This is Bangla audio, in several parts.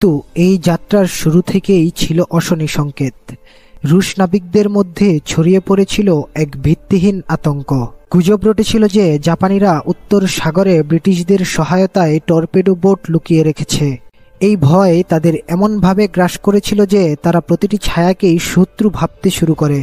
কিন্তু এই যাত্রার শুরু থেকেই ছিল অশনি সংকেত। রুশ নাবিকদের মধ্যে ছড়িয়ে পড়েছিল এক ভিত্তিহীন আতঙ্ক। গুজব রটেছিল যে জাপানিরা উত্তর সাগরে ব্রিটিশদের সহায়তায় টর্পেডো বোট লুকিয়ে রেখেছে। এই ভয় তাদের এমনভাবে গ্রাস করেছিল যে তারা প্রতিটি ছায়াকেই শত্রু ভাবতে শুরু করে।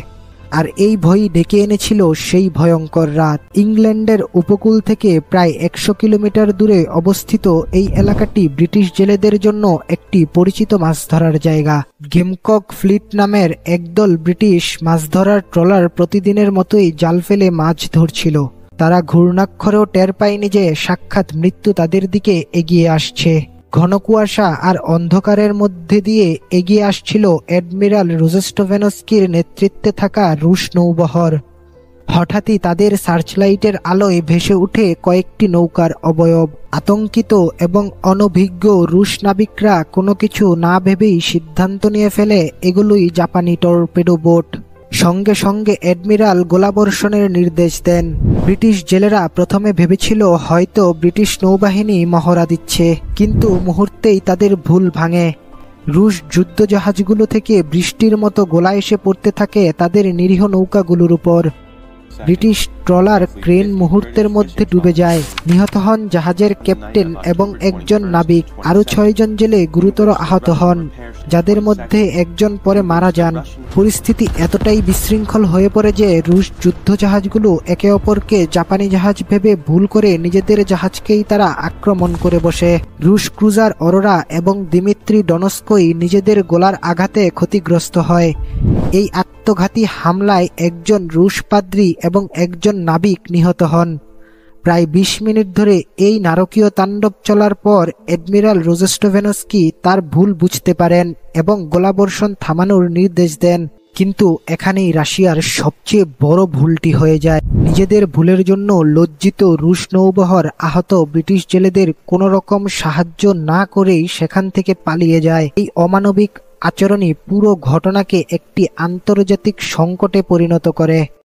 আর এই ভয়ই ডেকে এনেছিল সেই ভয়ঙ্কর রাত। ইংল্যান্ডের উপকূল থেকে প্রায় 100 কিলোমিটার দূরে অবস্থিত এই এলাকাটি ব্রিটিশ জেলেদের জন্য একটি পরিচিত মাছ ধরার জায়গা। গেমকক ফ্লিট নামের একদল ব্রিটিশ মাছ ধরার ট্রলার প্রতিদিনের মতোই জাল ফেলে মাছ ধরছিল। তারা ঘূর্ণাক্ষরেও টের পায়নি যে সাক্ষাৎ মৃত্যু তাদের দিকে এগিয়ে আসছে। ঘন কুয়াশা আর অন্ধকারের মধ্যে দিয়ে এগিয়ে আসছিল অ্যাডমিরাল রোজেস্টোভেনস্কির নেতৃত্বে থাকা রুশ নৌবহর। হঠাৎই তাদের সার্চলাইটের আলোয় ভেসে উঠে কয়েকটি নৌকার অবয়ব। আতঙ্কিত এবং অনভিজ্ঞ রুশ নাবিকরা কোনো কিছু না ভেবেই সিদ্ধান্ত নিয়ে ফেলে এগুলোই জাপানি টর্পেডো বোট। সঙ্গে সঙ্গে অ্যাডমিরাল গোলাবর্ষণের নির্দেশ দেন। ব্রিটিশ জেলেরা প্রথমে ভেবেছিল হয়তো ব্রিটিশ নৌবাহিনী মহড়া দিচ্ছে, কিন্তু মুহূর্তেই তাদের ভুল ভাঙে। রুশ যুদ্ধজাহাজগুলো থেকে বৃষ্টির মতো গোলা এসে পড়তে থাকে তাদের নিরীহ নৌকাগুলোর উপর। ব্রিটিশ ট্রলার ক্রেন মুহূর্তের মধ্যে ডুবে যায়। নিহত হন জাহাজের ক্যাপ্টেন এবং একজন নাবিক। আরও 6 জন জেলে গুরুতর আহত হন, যাদের মধ্যে একজন পরে মারা যান। পরিস্থিতি এতটাই বিশৃঙ্খল হয়ে পড়ে যে রুশ যুদ্ধজাহাজগুলো একে অপরকে জাপানি জাহাজ ভেবে ভুল করে নিজেদের জাহাজকেই তারা আক্রমণ করে বসে। রুশ ক্রুজার অরোরা এবং দিমিত্রি ডনস্কই নিজেদের গোলার আঘাতে ক্ষতিগ্রস্ত হয়। এই আত্মঘাতী হামলায় একজন রুশ পাদ্রী এবং একজন নাবিক নিহত হন। প্রায় 20 মিনিট ধরে এই নারকীয় তাণ্ডব চলার পর অ্যাডমিরাল রোজেস্টোভেনস্কি তার ভুল বুঝতে পারেন এবং গোলাবর্ষণ থামানোর নির্দেশ দেন। কিন্তু এখানেই রাশিয়ার সবচেয়ে বড় ভুলটি হয়ে যায়। নিজেদের ভুলের জন্য লজ্জিত রুশ নৌবহর আহত ব্রিটিশ জেলেদের কোনো রকম সাহায্য না করেই সেখান থেকে পালিয়ে যায়। এই অমানবিক আচরণই পুরো ঘটনাকে একটি আন্তর্জাতিক সংকটে পরিণত করে।